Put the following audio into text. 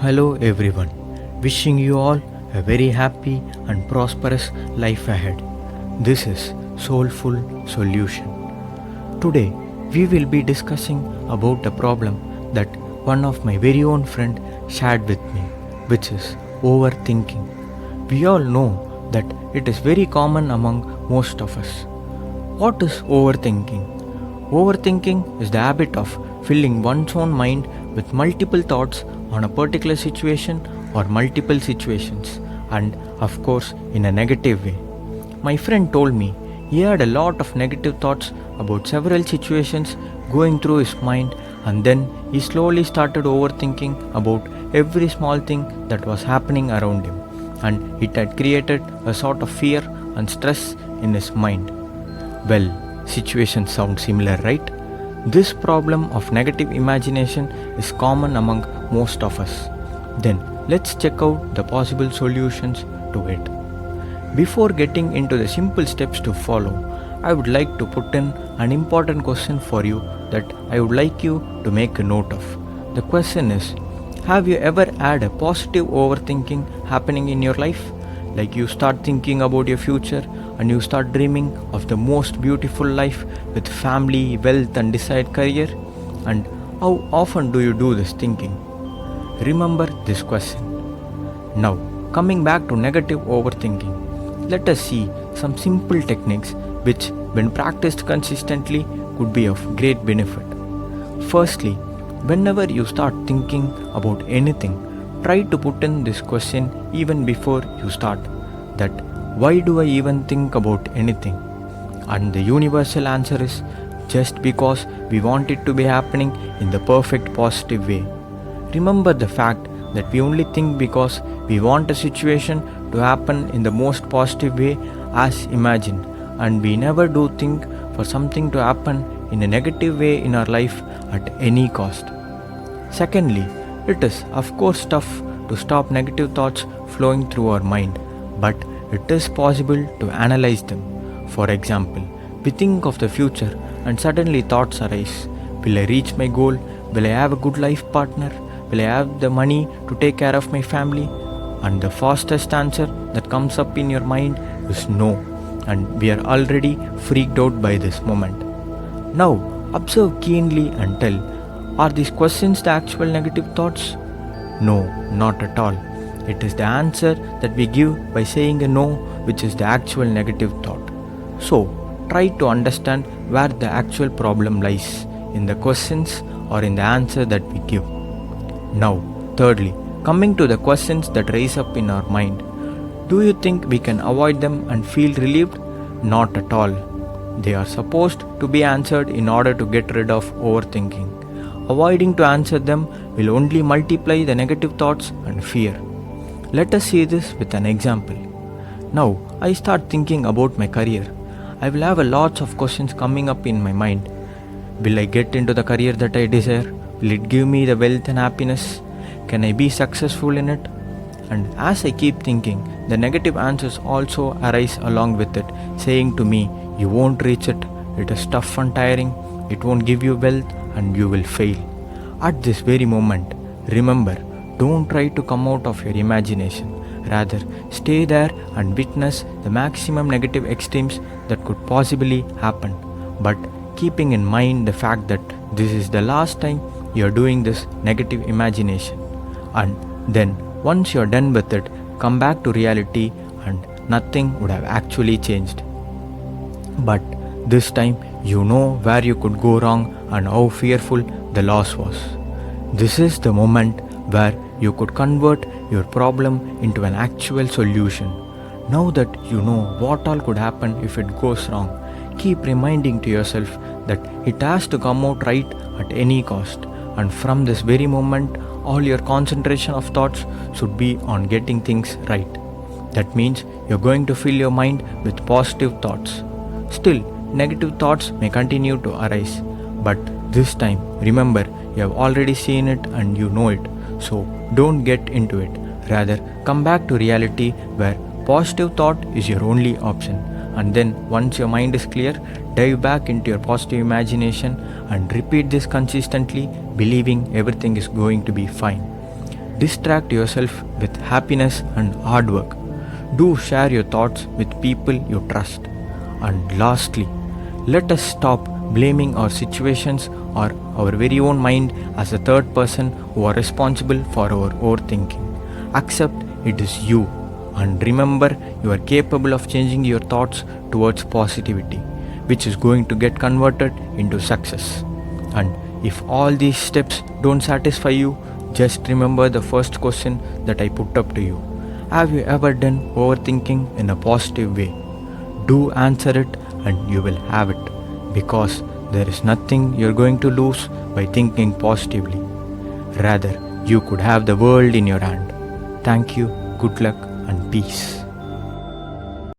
Hello everyone, wishing you all a very happy and prosperous life ahead. This is Soulful Solution. Today we will be discussing about a problem that one of my very own friend shared with me, which is overthinking. We all know that it is very common among most of us. What is overthinking? Overthinking is the habit of filling one's own mind with multiple thoughts on a particular situation or multiple situations, and of course in a negative way. My friend told me he had a lot of negative thoughts about several situations going through his mind, and then he slowly started overthinking about every small thing that was happening around him, and it had created a sort of fear and stress in his mind. Well, situations sound similar, right? This problem of negative imagination is common among most of us. Then, let's check out the possible solutions to it. Before getting into the simple steps to follow, I would like to put in an important question for you that I would like you to make a note of. The question is, have you ever had a positive overthinking happening in your life? Like you start thinking about your future and you start dreaming of the most beautiful life with family, wealth, and desired career? And how often do you do this thinking? Remember this question. Now, coming back to negative overthinking, let us see some simple techniques which, when practiced consistently, could be of great benefit. Firstly, whenever you start thinking about anything, try to put in this question even before you start, that why do I even think about anything? And the universal answer is just because we want it to be happening in the perfect positive way. Remember the fact that we only think because we want a situation to happen in the most positive way as imagined, and we never do think for something to happen in a negative way in our life at any cost. Secondly, it is of course tough to stop negative thoughts flowing through our mind, but it is possible to analyze them. For example, we think of the future and suddenly thoughts arise. Will I reach my goal? Will I have a good life partner? Will I have the money to take care of my family? And the fastest answer that comes up in your mind is no, and we are already freaked out by this moment. Now, observe keenly and tell, are these questions the actual negative thoughts? No, not at all. It is the answer that we give by saying a no, which is the actual negative thought. So, try to understand where the actual problem lies, in the questions or in the answer that we give. Now, thirdly, coming to the questions that rise up in our mind, do you think we can avoid them and feel relieved? Not at all. They are supposed to be answered in order to get rid of overthinking. Avoiding to answer them will only multiply the negative thoughts and fear. Let us see this with an example. Now, I start thinking about my career. I will have a lots of questions coming up in my mind. Will I get into the career that I desire? Will it give me the wealth and happiness? Can I be successful in it? And as I keep thinking, the negative answers also arise along with it, saying to me, you won't reach it, it is tough and tiring, it won't give you wealth, and you will fail. At this very moment, remember, don't try to come out of your imagination. Rather, stay there and witness the maximum negative extremes that could possibly happen. But keeping in mind the fact that this is the last time you are doing this negative imagination. And then, once you are done with it, come back to reality and nothing would have actually changed. But this time, you know where you could go wrong and how fearful the loss was. This is the moment where you could convert your problem into an actual solution. Now that you know what all could happen if it goes wrong, keep reminding to yourself that it has to come out right at any cost. And from this very moment, all your concentration of thoughts should be on getting things right. That means you're going to fill your mind with positive thoughts. Still, negative thoughts may continue to arise, but this time, remember, you have already seen it and you know it, so don't get into it. Rather, come back to reality where positive thought is your only option. And then, once your mind is clear, dive back into your positive imagination and repeat this consistently, believing everything is going to be fine. Distract yourself with happiness and hard work. Do share your thoughts with people you trust. And lastly, let us stop blaming our situations or our very own mind as a third person who are responsible for our overthinking. Accept it is you, and remember you are capable of changing your thoughts towards positivity, which is going to get converted into success. And if all these steps don't satisfy you, just remember the first question that I put up to you. Have you ever done overthinking in a positive way? Do answer it and you will have it, because there is nothing you're going to lose by thinking positively. Rather, you could have the world in your hand. Thank you, good luck, and peace.